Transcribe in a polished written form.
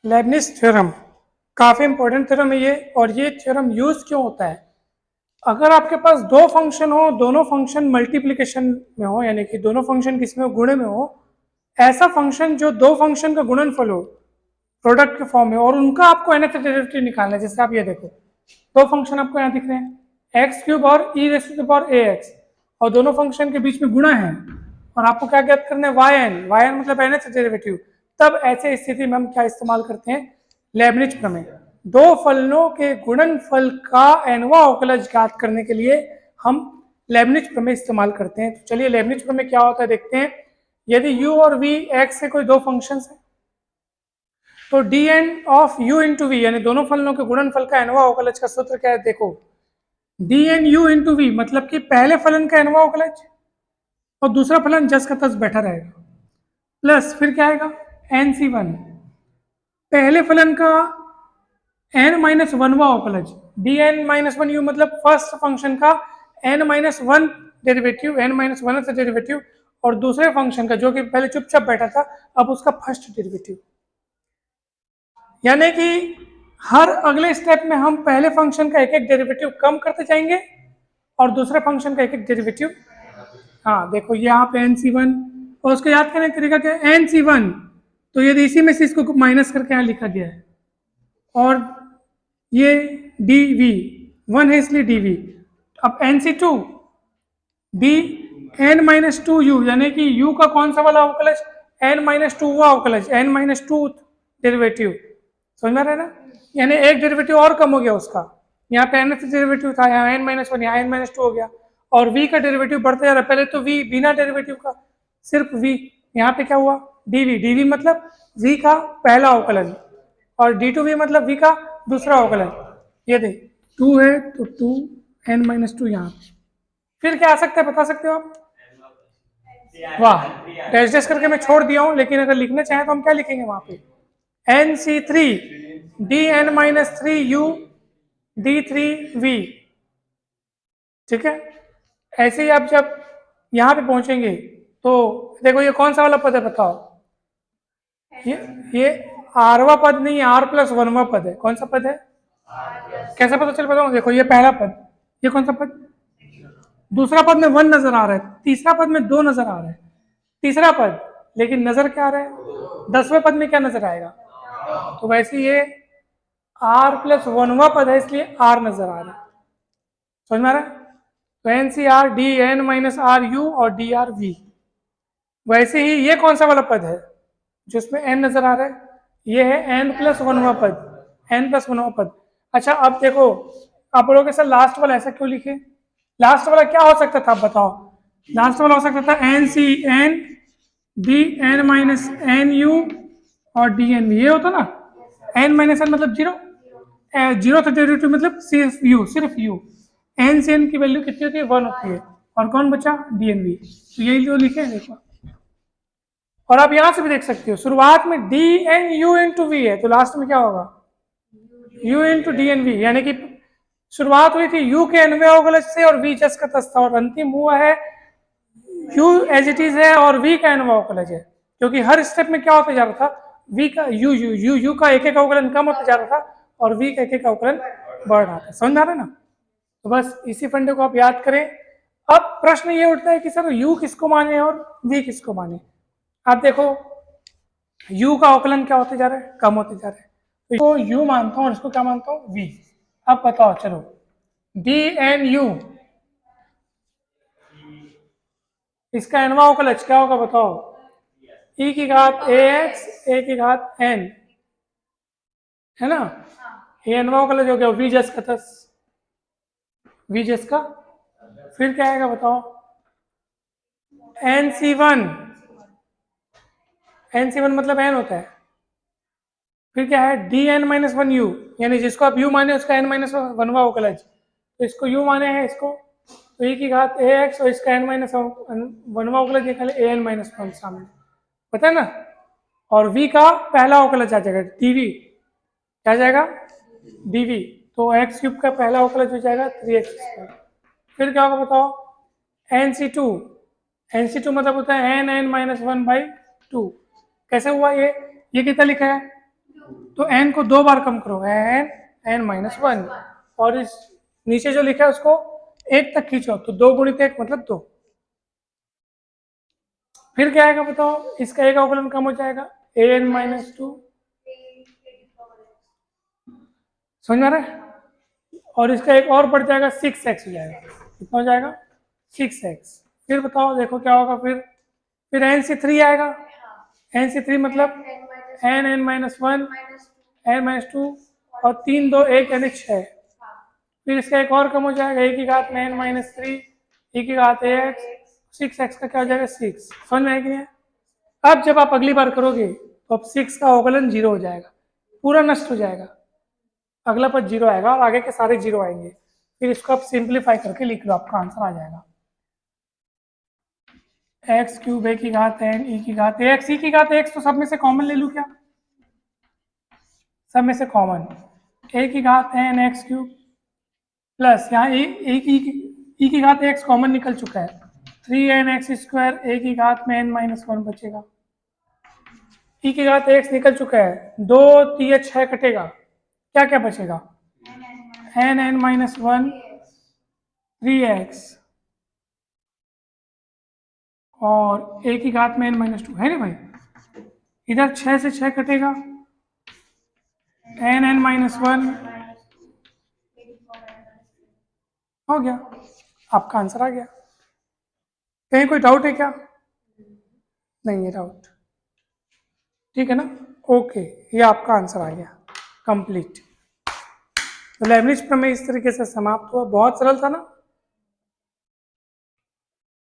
Lebanese theorem काफ़ी important theorem है ये। और ये थ्योरम यूज क्यों होता है? अगर आपके पास दो फंक्शन हो, दोनों फंक्शन मल्टीप्लिकेशन में हो, यानी कि दोनों फंक्शन किसमें हो, गुणे में हो, ऐसा फंक्शन जो दो फंक्शन का गुणनफल हो प्रोडक्ट के फॉर्म में, और उनका आपको nth डेरिवेटिव निकालना है। जैसे आप ये देखो, दो फंक्शन आपको यहाँ दिख रहे हैं, एक्स क्यूब और E raise to the power A X, और दोनों फंक्शन के बीच में गुणा है, और आपको क्या ज्ञात करना है, वाई एन मतलब nth डेरिवेटिव। तब ऐसे स्थिति में हम क्या इस्तेमाल करते हैं, लेबनिज प्रमेय। दो फलनों के गुणनफल का nवां अवकलज ज्ञात करने के लिए हम लेबनिज प्रमेय इस्तेमाल करते हैं। तो चलिए लेबनिज प्रमेय क्या होता है देखते हैं। यदि u और v x से कोई दो फंक्शंस हैं, तो D N of u into V, यानी दोनों फलनों के गुणनफल का nवां अवकलज का सूत्र क्या है, देखो D N U into V, मतलब कि पहले फलन का nवां अवकलज और दूसरा फलन जस का तस बैठा रहेगा, प्लस फिर क्या आएगा एन सी वन, पहले फलन का एन माइनस वनवा अवकलज, D N minus one U, मतलब फर्स्ट फंक्शन का N minus one derivative, N minus one derivative, और दूसरे फंक्शन का जो कि पहले चुपचाप बैठा था अब उसका फर्स्ट डेरिवेटिव। यानी कि हर अगले स्टेप में हम पहले फंक्शन का एक एक डेरिवेटिव कम करते जाएंगे और दूसरे फंक्शन का एक एक डेरिवेटिव। हाँ देखो यहाँ पे एन सी वन, और उसको याद करने का तरीका क्या है, एन सी वन, तो यदि इसी में से इसको माइनस करके यहाँ लिखा गया है, और ये डी वी वन है इसलिए डी वी। अब N C two B N minus two U, यानी कि यू का कौन सा वाला अवकलज, एन माइनस टू हुआ अवकलज, एन माइनस टू डेरिवेटिव, समझ में रहे ना, यानी एक डेरिवेटिव और कम हो गया उसका। यहाँ पे एन डेरिवेटिव था, यहाँ एन माइनस वन, यहाँ एन माइनस टू हो गया, और v का डेरिवेटिव बढ़ते जा रहा है। पहले तो v बिना डेरिवेटिव का सिर्फ v, यहाँ पे क्या हुआ dv, dv मतलब v का पहला अवकलन, और d2v मतलब v का दूसरा अवकलन। ये देख 2 है तो 2 n माइनस टू यहाँ, फिर क्या आ सकता है बता सकते हो आप? वाह, डैश डैश करके मैं छोड़ दिया हूँ, लेकिन अगर लिखना चाहें तो हम क्या लिखेंगे वहां पे, N C three D N minus three U D three V. ठीक है, ऐसे ही आप जब यहाँ पे पहुंचेंगे तो देखो ये कौन सा वाला पद है बताओ, ये आरवा पद नहीं, आर प्लस वनवा पद है। कौन सा पद है, कैसा पता चल बताऊँ, देखो ये पहला पद, ये कौन सा पद, दूसरा पद में वन नजर आ रहा है, तीसरा पद में दो नजर आ रहा है, तीसरा पद लेकिन नजर क्या आ रहा है, 10वें पद में क्या नजर आएगा, तो वैसे ये आर प्लस वनवा पद है इसलिए आर नजर आ रहा है, समझ में आ रहा है। तो N C R D N minus R U और डी आर वी। वैसे ही ये कौन सा वाला पद है जिसमें एन नजर आ रहा है, ये है एन प्लस वनवा पद, एन प्लस वनवा पद। अच्छा अब देखो आप लोगों के साथ लास्ट वाला ऐसा क्यों लिखे, लास्ट वाला क्या हो सकता था आप बताओ, लास्ट वाला हो सकता था N C N D N minus N U और डी एन वी, ये होता ना, एन माइनस एन मतलब जीरो, जीरो था डेरिवेटिव मतलब सिर्फ यू, सिर्फ यू, एन से एन की वैल्यू कितनी होती है, वन होती है, और कौन बचा डी एन वी, तो यही जो लिखे हैं देखो। और आप यहां से भी देख सकते हो शुरुआत में D N U into V है, तो लास्ट में क्या होगा u into D N V, यानी कि शुरुआत हुई थी u के nवें अवकलज से और v जस का तस था, और अंतिम हुआ है u एज इट इज है और v का nवां अवकलज है, क्योंकि हर स्टेप में क्या होता जा रहा था, v का u का एक एक अवकलन कम होता जा रहा था और v का एक एक अवकलन बढ़ रहा था, समझ आ रहा है ना। तो बस इसी फंडे को आप याद करें। अब प्रश्न ये उठता है कि सर u किसको माने और v किसको माने। आप देखो u का अवकलन क्या होते जा रहा है, कम होते जा रहा है, तो u मानता हूं और इसको क्या मानता हूं, v। अब बताओ चलो डी एन यू, इसका nवां अवकलज क्या होगा बताओ, e की घात ए एक्स ए की घात n, है ना, ये nवां अवकलज हो गया v जस का तस, v जस का, फिर क्या आएगा बताओ, N C one, N C one मतलब n होता है, फिर क्या है डी एन माइनस वन यू, यानी जिसको आप u माने उसका n माइनस वनवा अवकलज, तो इसको u माने हैं इसको, तो e की घात ए एक्स और इसका n माइनस वनवा अवकलज निकाले ए एन माइनस वन सामने, पता है ना, और v का पहला अवकलज आ जाएगा dv, क्या जाएगा dv, तो एक्स क्यूब का पहला अवकलज हो जाएगा 3x²। फिर क्या होगा बताओ, एन सी टू मतलब होता है N N minus one by two, कैसे हुआ ये कितना लिखा है तो n को 2 बार कम करो, n-1, और इस नीचे जो लिखा है उसको 1 तक खींचो, तो 2 गुणित 1 मतलब 2। फिर क्या आएगा बताओ, इसका a का अवकलन कम हो जाएगा, an-2, समझ में आ रहा है? और इसका एक और बढ़ जाएगा, 6x हो जाएगा। कितना हो जाएगा? 6x। फिर बताओ, देखो क्या होगा, फिर n से 3 आएगा, n से 3 मतलब n-1, n-2, और 3 2 1 यानी 6। फिर इसका एक और कम हो जाएगा, a की घात में n-3, e की घात ax, 6x का क्या हो जाएगा? 6। समझ में आएगी नहीं? अब जब आप अगली बार करोगे तो अब 6 का अवकलन 0 हो जाएगा, पूरा नष्ट हो जाएगा, अगला पद 0 आएगा और आगे के सारे 0 आएंगे। फिर इसको आप सिंप्लीफाई करके लिख लो, आपका आंसर आ जाएगा एक्स क्यूब ए की घात n e की घात ax, e की घात ax तो सब में से कॉमन ले लूँ क्या? सब में से कॉमन, a की घात n एक्स क्यूब प्लस यहाँ e की घात x कॉमन निकल चुका है, 3n(x²) a की घात में n-1 बचेगा, e की घात x निकल चुका है, 2 3 6 कटेगा, क्या क्या बचेगा? n-1 3x और a की घात में n-2 है ना भाई, इधर 6 से 6 कटेगा, n-1 हो गया, आपका आंसर आ गया। कहीं कोई डाउट है क्या? नहीं है डाउट, ठीक है ना? ओके, ये आपका आंसर आ गया कंप्लीट। तो लेबनिज प्रमेय इस तरीके से समाप्त हुआ, बहुत सरल था ना?